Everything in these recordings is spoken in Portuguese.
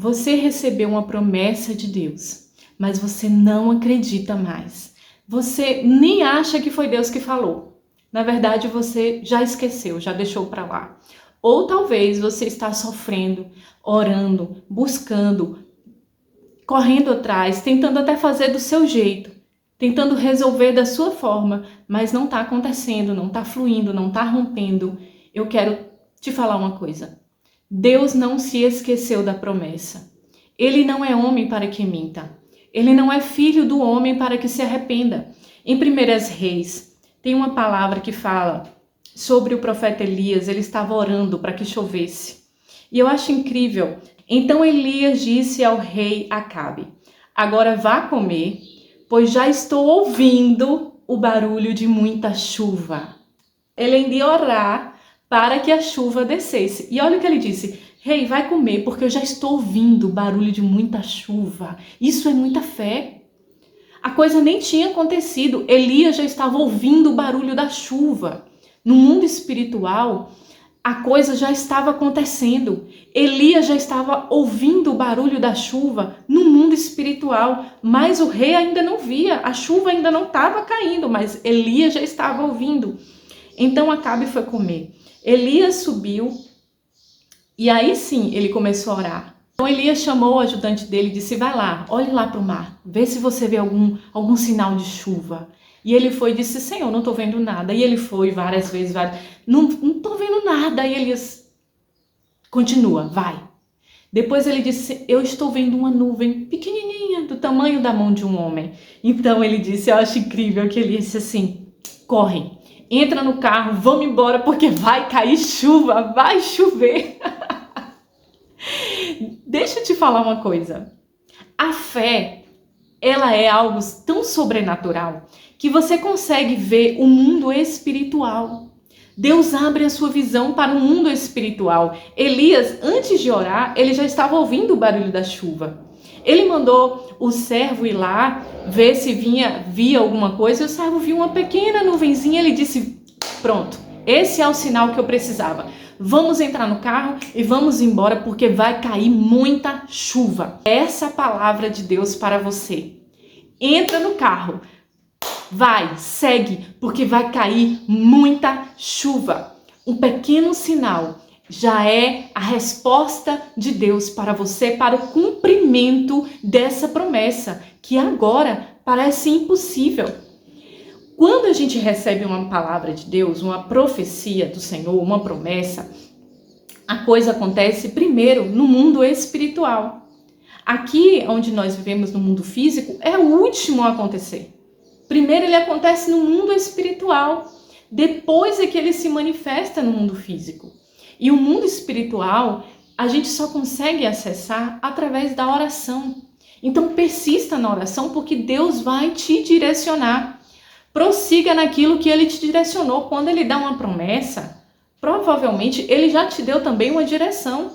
Você recebeu uma promessa de Deus, mas você não acredita mais. Você nem acha que foi Deus que falou. Na verdade, você já esqueceu, já deixou para lá. Ou talvez você está sofrendo, orando, buscando, correndo atrás, tentando até fazer do seu jeito, tentando resolver da sua forma, mas não está acontecendo, não está fluindo, não está rompendo. Eu quero te falar uma coisa. Deus não se esqueceu da promessa. Ele não é homem para que minta. Ele não é filho do homem para que se arrependa. Em 1 Reis, tem uma palavra que fala sobre o profeta Elias. Ele estava orando para que chovesse. E eu acho incrível. Então Elias disse ao rei Acabe: agora vá comer, pois já estou ouvindo o barulho de muita chuva. Ele ainda ia orar para que a chuva descesse. E olha o que ele disse: rei, vai comer, porque eu já estou ouvindo o barulho de muita chuva. Isso é muita fé. A coisa nem tinha acontecido. Elias já estava ouvindo o barulho da chuva. No mundo espiritual, a coisa já estava acontecendo. Elias já estava ouvindo o barulho da chuva no mundo espiritual, mas o rei ainda não via. A chuva ainda não estava caindo, mas Elias já estava ouvindo. Então Acabe foi comer. Elias subiu e aí sim ele começou a orar. Então Elias chamou o ajudante dele e disse: vai lá, olhe lá para o mar, vê se você vê algum sinal de chuva. E ele foi e disse: Senhor, não estou vendo nada. E ele foi várias vezes, não estou vendo nada. E Elias continua, vai. Depois ele disse: eu estou vendo uma nuvem pequenininha, do tamanho da mão de um homem. Então ele disse, eu acho incrível que ele disse assim: corre, entra no carro, vamos embora porque vai cair chuva, vai chover. Deixa eu te falar uma coisa. A fé, ela é algo tão sobrenatural que você consegue ver o mundo espiritual. Deus abre a sua visão para o mundo espiritual. Elias, antes de orar, ele já estava ouvindo o barulho da chuva. Ele mandou o servo ir lá ver se via alguma coisa. E o servo viu uma pequena nuvenzinha. Ele disse: pronto, esse é o sinal que eu precisava. Vamos entrar no carro e vamos embora porque vai cair muita chuva. Essa é a palavra de Deus para você. Entra no carro. Vai, segue, porque vai cair muita chuva. Um pequeno sinal já é a resposta de Deus para você, para o cumprimento dessa promessa, que agora parece impossível. Quando a gente recebe uma palavra de Deus, uma profecia do Senhor, uma promessa, a coisa acontece primeiro no mundo espiritual. Aqui, onde nós vivemos no mundo físico, é o último a acontecer. Primeiro ele acontece no mundo espiritual, depois é que ele se manifesta no mundo físico. E o mundo espiritual a gente só consegue acessar através da oração. Então persista na oração porque Deus vai te direcionar. Prossiga naquilo que ele te direcionou. Quando ele dá uma promessa, provavelmente ele já te deu também uma direção.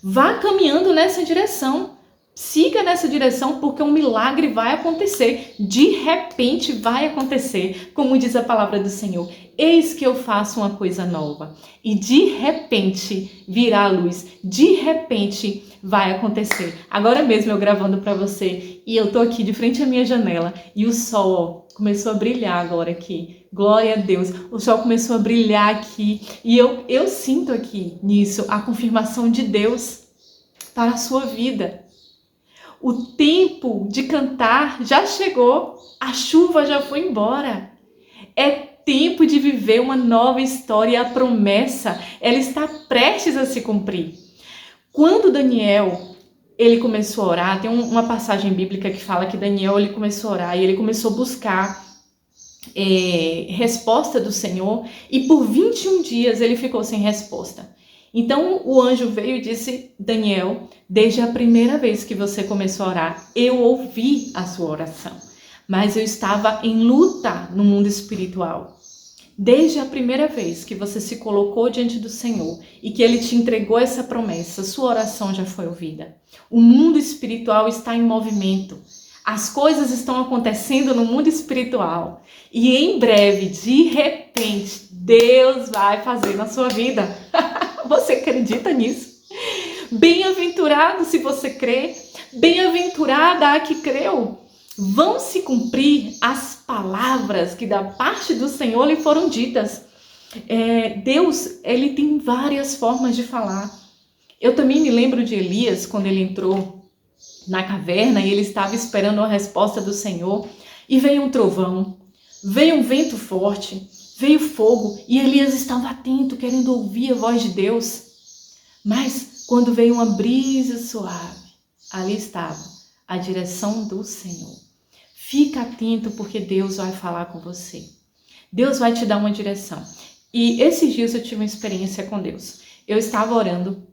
Vá caminhando nessa direção. Siga nessa direção porque um milagre vai acontecer. De repente vai acontecer. Como diz a palavra do Senhor: eis que eu faço uma coisa nova. E de repente virá a luz. De repente vai acontecer. Agora mesmo eu gravando para você e eu tô aqui de frente à minha janela e o sol começou a brilhar agora aqui. Glória a Deus. O sol começou a brilhar aqui e eu sinto aqui nisso a confirmação de Deus para a sua vida. O tempo de cantar já chegou, a chuva já foi embora. É tempo de viver uma nova história, a promessa, ela está prestes a se cumprir. Quando Daniel, ele começou a orar, tem uma passagem bíblica que fala que Daniel, ele começou a orar e ele começou a buscar resposta do Senhor e por 21 dias ele ficou sem resposta. Então o anjo veio e disse: Daniel, desde a primeira vez que você começou a orar, eu ouvi a sua oração, mas eu estava em luta no mundo espiritual. Desde a primeira vez que você se colocou diante do Senhor e que Ele te entregou essa promessa, sua oração já foi ouvida. O mundo espiritual está em movimento. As coisas estão acontecendo no mundo espiritual. E em breve, de repente, Deus vai fazer na sua vida. Você acredita nisso? Bem-aventurado se você crê, bem-aventurada a que creu. Vão se cumprir as palavras que da parte do Senhor lhe foram ditas. Deus, ele tem várias formas de falar. Eu também me lembro de Elias, quando ele entrou na caverna e ele estava esperando a resposta do Senhor, e veio um trovão, veio um vento forte, veio fogo, e Elias estava atento, querendo ouvir a voz de Deus. Mas quando veio uma brisa suave, ali estava a direção do Senhor. Fica atento, porque Deus vai falar com você. Deus vai te dar uma direção. E esses dias eu tive uma experiência com Deus. Eu estava orando,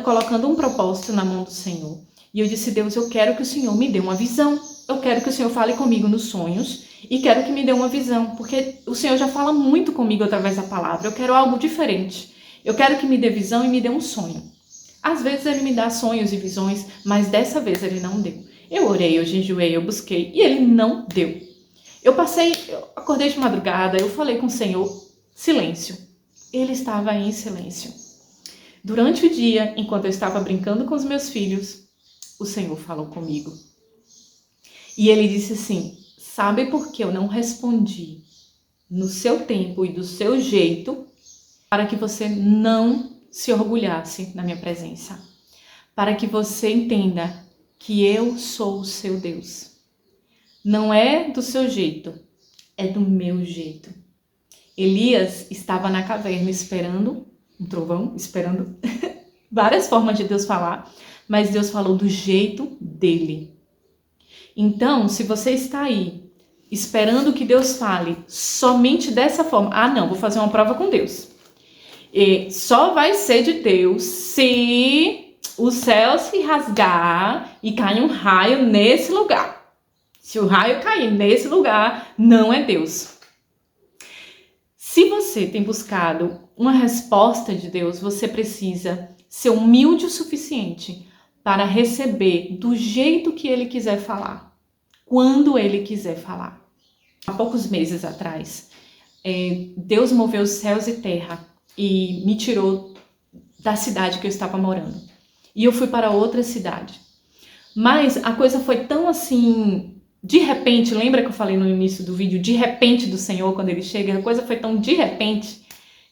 colocando um propósito na mão do Senhor. E eu disse: Deus, eu quero que o Senhor me dê uma visão. Eu quero que o Senhor fale comigo nos sonhos e quero que me dê uma visão, porque o Senhor já fala muito comigo através da palavra. Eu quero algo diferente. Eu quero que me dê visão e me dê um sonho. Às vezes ele me dá sonhos e visões, mas dessa vez ele não deu. Eu orei, eu jejuei, eu busquei e ele não deu. Eu acordei de madrugada, eu falei com o Senhor, silêncio. Ele estava em silêncio. Durante o dia, enquanto eu estava brincando com os meus filhos, o Senhor falou comigo. E ele disse assim: sabe por que eu não respondi no seu tempo e do seu jeito? Para que você não se orgulhasse na minha presença. Para que você entenda que eu sou o seu Deus. Não é do seu jeito, é do meu jeito. Elias estava na caverna esperando um trovão, esperando várias formas de Deus falar, mas Deus falou do jeito dele. Então, se você está aí esperando que Deus fale somente dessa forma, não, vou fazer uma prova com Deus. E só vai ser de Deus se o céu se rasgar e cair um raio nesse lugar. Se o raio cair nesse lugar, não é Deus. Se você tem buscado uma resposta de Deus, você precisa ser humilde o suficiente para receber do jeito que Ele quiser falar, quando Ele quiser falar. Há poucos meses atrás, Deus moveu os céus e terra e me tirou da cidade que eu estava morando. E eu fui para outra cidade. Mas a coisa foi tão assim, de repente, lembra que eu falei no início do vídeo, de repente do Senhor, quando Ele chega, a coisa foi tão de repente,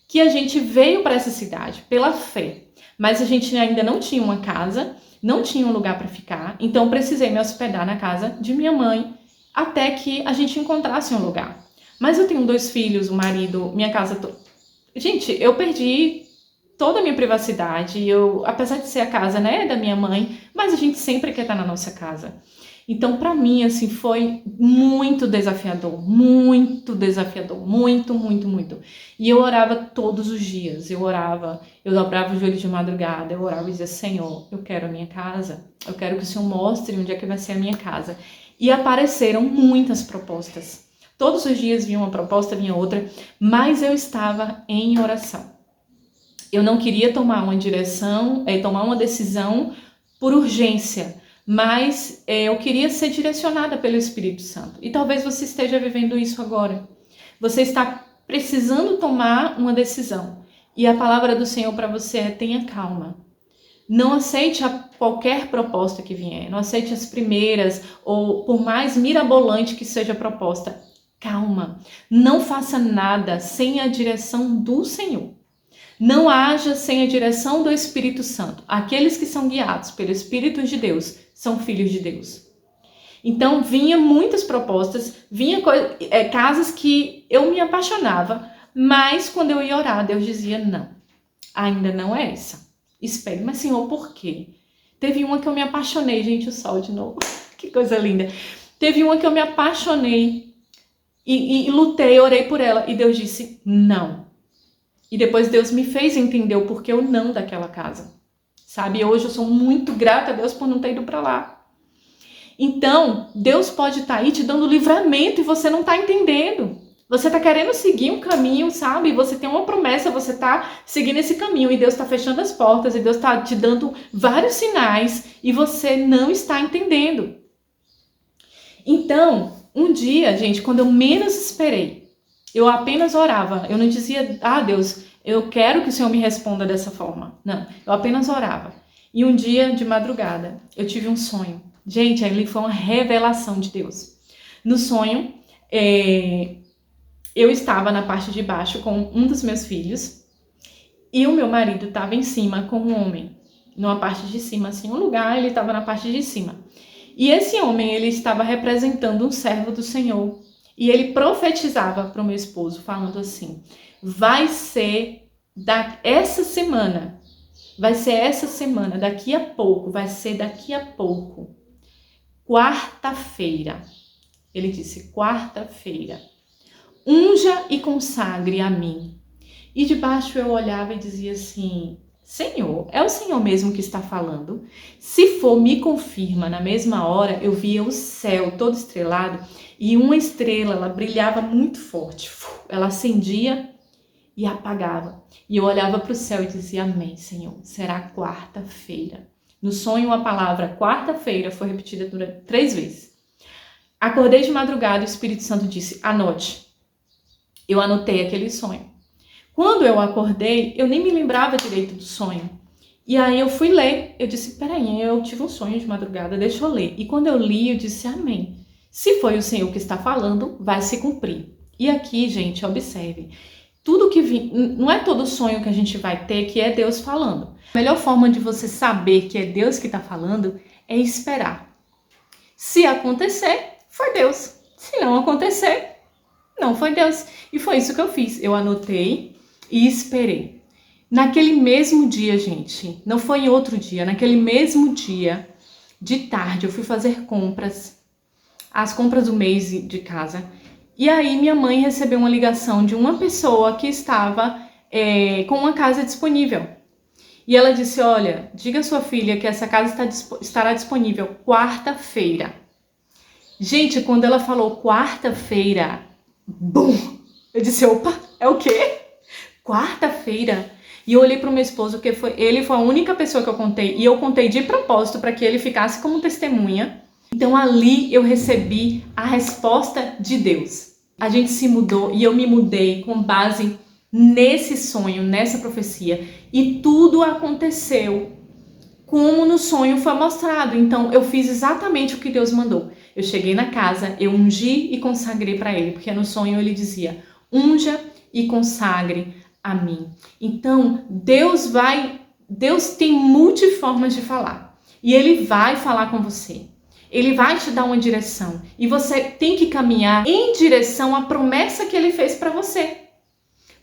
que a gente veio para essa cidade pela fé. Mas a gente ainda não tinha uma casa, não tinha um lugar para ficar, então precisei me hospedar na casa de minha mãe, até que a gente encontrasse um lugar. Mas eu tenho 2 filhos, um marido, minha casa toda. Gente, eu perdi toda a minha privacidade, apesar de ser a casa, né, da minha mãe, mas a gente sempre quer estar na nossa casa. Então, para mim, assim, foi muito desafiador, muito, muito. E eu orava todos os dias, eu dobrava o joelho de madrugada, eu orava e dizia: Senhor, eu quero a minha casa, eu quero que o Senhor mostre onde é que vai ser a minha casa. E apareceram muitas propostas. Todos os dias vinha uma proposta, vinha outra, mas eu estava em oração. Eu não queria tomar uma decisão por urgência, mas eu queria ser direcionada pelo Espírito Santo. E talvez você esteja vivendo isso agora. Você está precisando tomar uma decisão. E a palavra do Senhor para você é: tenha calma. Não aceite qualquer proposta que vier. Não aceite as primeiras, ou por mais mirabolante que seja a proposta. Calma. Não faça nada sem a direção do Senhor. Não haja sem a direção do Espírito Santo. Aqueles que são guiados pelo Espírito de Deus são filhos de Deus. Então, vinha muitas propostas, vinha casas que eu me apaixonava, mas quando eu ia orar, Deus dizia: não, ainda não é essa. Espere, mas Senhor, por quê? Teve uma que eu me apaixonei, gente, o sol de novo, que coisa linda. Teve uma que eu me apaixonei e lutei, orei por ela, e Deus disse: não. E depois Deus me fez entender o porquê o não daquela casa. Sabe, hoje eu sou muito grata a Deus por não ter ido para lá. Então, Deus pode estar aí te dando livramento e você não está entendendo. Você está querendo seguir um caminho, sabe? Você tem uma promessa, você está seguindo esse caminho e Deus está fechando as portas e Deus está te dando vários sinais e você não está entendendo. Então, um dia, gente, quando eu menos esperei, eu apenas orava. Eu não dizia: Deus, eu quero que o Senhor me responda dessa forma. Não, eu apenas orava. E um dia, de madrugada, eu tive um sonho. Gente, ali foi uma revelação de Deus. No sonho, eu estava na parte de baixo com um dos meus filhos e o meu marido estava em cima com um homem. Numa parte de cima, assim, um lugar, ele estava na parte de cima. E esse homem, ele estava representando um servo do Senhor. E ele profetizava para o meu esposo, falando assim, vai ser essa semana, daqui a pouco, quarta-feira. Ele disse, quarta-feira, unja e consagre a mim. E de baixo eu olhava e dizia assim, Senhor, é o Senhor mesmo que está falando? Se for, me confirma. Na mesma hora, eu via o céu todo estrelado e uma estrela, ela brilhava muito forte. Ela acendia e apagava. E eu olhava para o céu e dizia, amém, Senhor, será quarta-feira. No sonho, a palavra quarta-feira foi repetida durante 3 vezes. Acordei de madrugada e o Espírito Santo disse, anote. Eu anotei aquele sonho. Quando eu acordei, eu nem me lembrava direito do sonho. E aí eu fui ler. Eu disse, peraí, eu tive um sonho de madrugada, deixa eu ler. E quando eu li, eu disse, amém. Se foi o Senhor que está falando, vai se cumprir. E aqui, gente, observe. Tudo que não é todo sonho que a gente vai ter que é Deus falando. A melhor forma de você saber que é Deus que está falando é esperar. Se acontecer, foi Deus. Se não acontecer, não foi Deus. E foi isso que eu fiz. Eu anotei e esperei. Naquele mesmo dia, gente, não foi em outro dia, naquele mesmo dia, de tarde, eu fui fazer compras, as compras do mês de casa. E aí minha mãe recebeu uma ligação de uma pessoa que estava com uma casa disponível. E ela disse, olha, diga à sua filha que essa casa estará disponível quarta-feira. Gente, quando ela falou quarta-feira, bum! Eu disse, opa, é o quê? Quarta-feira? E eu olhei para o meu esposo, que ele foi a única pessoa que eu contei. E eu contei de propósito para que ele ficasse como testemunha. Então ali eu recebi a resposta de Deus. A gente se mudou e eu me mudei com base nesse sonho, nessa profecia. E tudo aconteceu como no sonho foi mostrado. Então eu fiz exatamente o que Deus mandou. Eu cheguei na casa, eu ungi e consagrei para ele, porque no sonho ele dizia, unja e consagre a mim. Então Deus tem multiformas de falar. E ele vai falar com você. Ele vai te dar uma direção. E você tem que caminhar em direção à promessa que ele fez para você.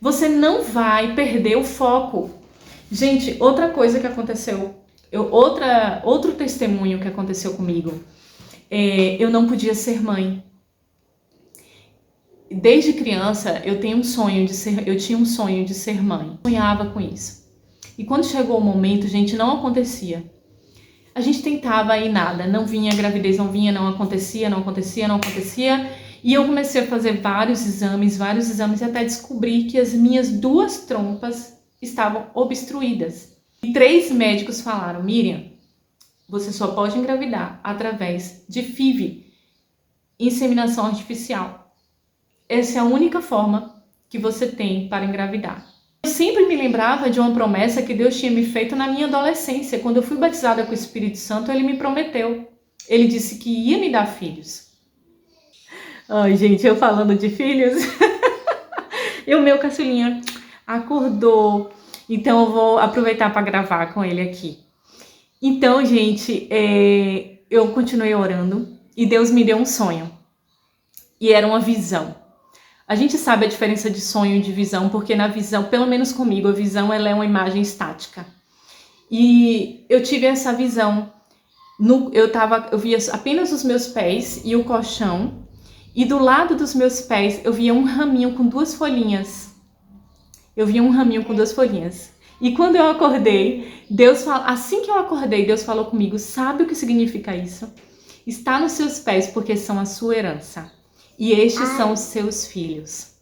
Você não vai perder o foco. Gente, outra coisa que aconteceu, outro testemunho que aconteceu comigo, eu não podia ser mãe. Desde criança eu tinha um sonho de ser mãe. Eu sonhava com isso. E quando chegou o momento, gente, não acontecia. A gente tentava e nada, não vinha gravidez, não vinha, não acontecia. E eu comecei a fazer vários exames e até descobri que as minhas 2 trompas estavam obstruídas. E 3 médicos falaram, Miriam, você só pode engravidar através de FIV, inseminação artificial. Essa é a única forma que você tem para engravidar. Eu sempre me lembrava de uma promessa que Deus tinha me feito na minha adolescência. Quando eu fui batizada com o Espírito Santo, ele me prometeu. Ele disse que ia me dar filhos. Ai, gente, eu falando de filhos. E o meu caçulinha acordou. Então eu vou aproveitar para gravar com ele aqui. Então, gente, eu continuei orando e Deus me deu um sonho. E era uma visão. A gente sabe a diferença de sonho e de visão, porque na visão, pelo menos comigo, a visão ela é uma imagem estática. E eu tive essa visão. Eu via apenas os meus pés e o colchão. E do lado dos meus pés eu via um raminho com 2 folhinhas. E quando eu acordei, assim que eu acordei, Deus falou comigo, sabe o que significa isso? Está nos seus pés porque são a sua herança. E estes são os seus filhos.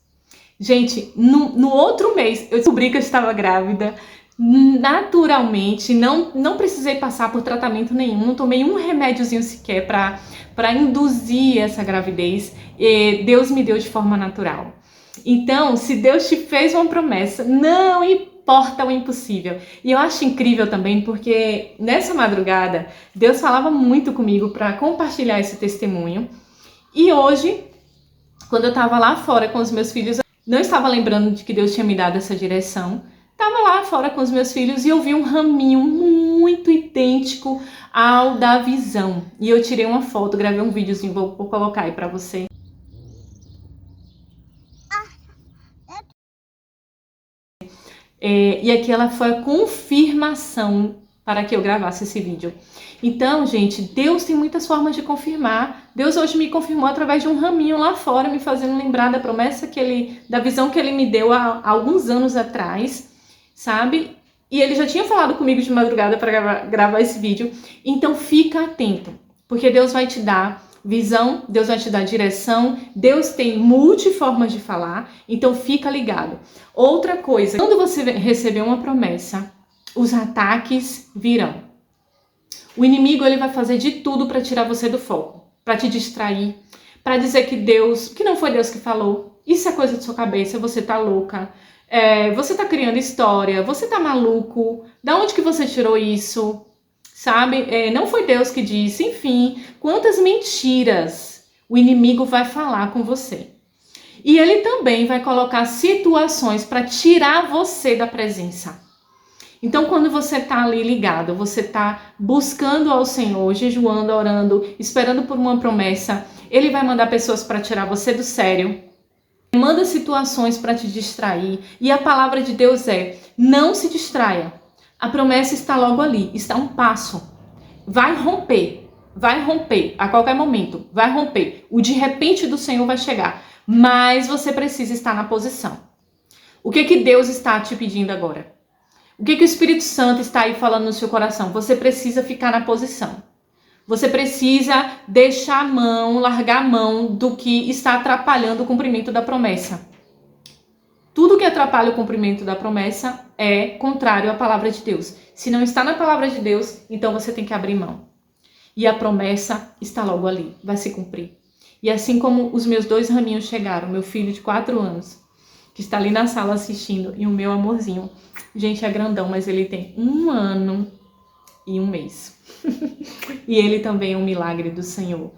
Gente, no outro mês eu descobri que eu estava grávida. Naturalmente, não precisei passar por tratamento nenhum. Não tomei um remédiozinho sequer para induzir essa gravidez. E Deus me deu de forma natural. Então, se Deus te fez uma promessa, não importa o impossível. E eu acho incrível também porque nessa madrugada Deus falava muito comigo para compartilhar esse testemunho. E hoje, quando eu estava lá fora com os meus filhos, não estava lembrando de que Deus tinha me dado essa direção. Estava lá fora com os meus filhos e eu vi um raminho muito idêntico ao da visão. E eu tirei uma foto, gravei um videozinho, vou colocar aí para você. E aqui ela foi a confirmação para que eu gravasse esse vídeo. Então, gente, Deus tem muitas formas de confirmar. Deus hoje me confirmou através de um raminho lá fora, me fazendo lembrar da promessa da visão que ele me deu há alguns anos atrás, sabe? E ele já tinha falado comigo de madrugada para gravar esse vídeo. Então, fica atento, porque Deus vai te dar visão, Deus vai te dar direção, Deus tem multiformas de falar, então fica ligado. Outra coisa, quando você receber uma promessa, os ataques virão. O inimigo ele vai fazer de tudo para tirar você do foco, para te distrair, para dizer que não foi Deus que falou, isso é coisa de sua cabeça, você tá louca, você tá criando história, você tá maluco, da onde que você tirou isso? Sabe? Não foi Deus que disse, enfim, quantas mentiras o inimigo vai falar com você. E ele também vai colocar situações para tirar você da presença. Então, quando você está ali ligado, você está buscando ao Senhor, jejuando, orando, esperando por uma promessa, ele vai mandar pessoas para tirar você do sério. Manda situações para te distrair. E a palavra de Deus é, não se distraia. A promessa está logo ali, está um passo. Vai romper a qualquer momento, vai romper. O de repente do Senhor vai chegar, mas você precisa estar na posição. O que Deus está te pedindo agora? O que o Espírito Santo está aí falando no seu coração? Você precisa ficar na posição. Você precisa deixar a mão, largar a mão do que está atrapalhando o cumprimento da promessa. Tudo que atrapalha o cumprimento da promessa é contrário à palavra de Deus. Se não está na palavra de Deus, então você tem que abrir mão. E a promessa está logo ali, vai se cumprir. E assim como os meus 2 raminhos chegaram, meu filho de 4 anos, que está ali na sala assistindo, e o meu amorzinho, gente, é grandão, mas ele tem 1 ano e 1 mês. E ele também é um milagre do Senhor.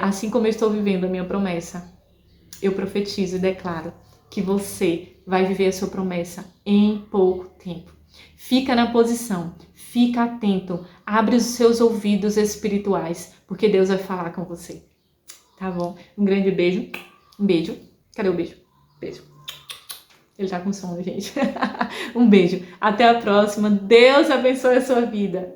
Assim como eu estou vivendo a minha promessa, eu profetizo e declaro que você vai viver a sua promessa em pouco tempo. Fica na posição, fica atento, abre os seus ouvidos espirituais, porque Deus vai falar com você. Tá bom? Um grande beijo. Um beijo. Cadê o beijo? Beijo. Ele tá com sono, gente. Um beijo. Até a próxima. Deus abençoe a sua vida.